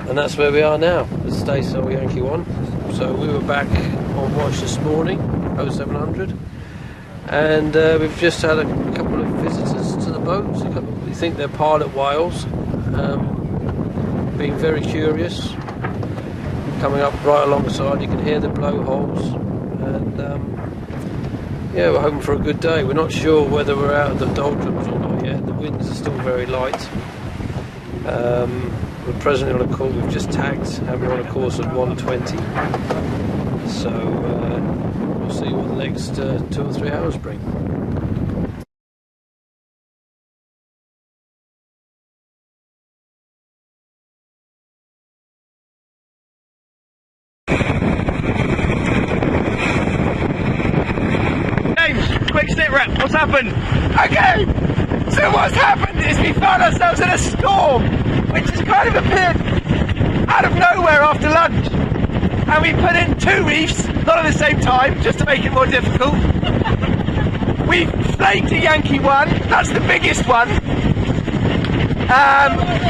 And that's where we are now, at Staysail Yankee 1. So we were back on watch this morning, 0700, and we've just had a couple of visitors to the boat. We think they're pilot whales, being very curious, coming up right alongside. You can hear the blowholes, and yeah, we're hoping for a good day. We're not sure whether we're out of the doldrums or not yet. The winds are still very light. We're presently on a course, we've just tagged, and we're on a course of 120. So we'll see what the next 2 or 3 hours bring. James, quick sit rep, what's happened? Okay, so what's happened is we found ourselves in a storm, which has kind of appeared out of nowhere after lunch. And we put in 2 reefs, not at the same time, just to make it more difficult. We flaked a Yankee 1, that's the biggest one.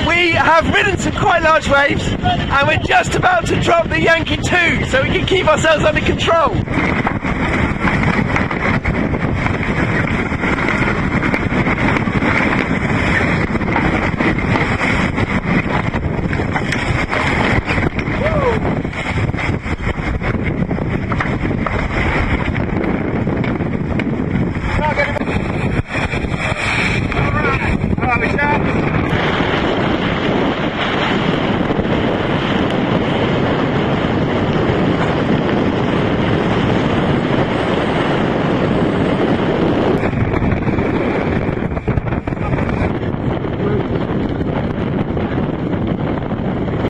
We have ridden some quite large waves, and we're just about to drop the Yankee 2, so we can keep ourselves under control.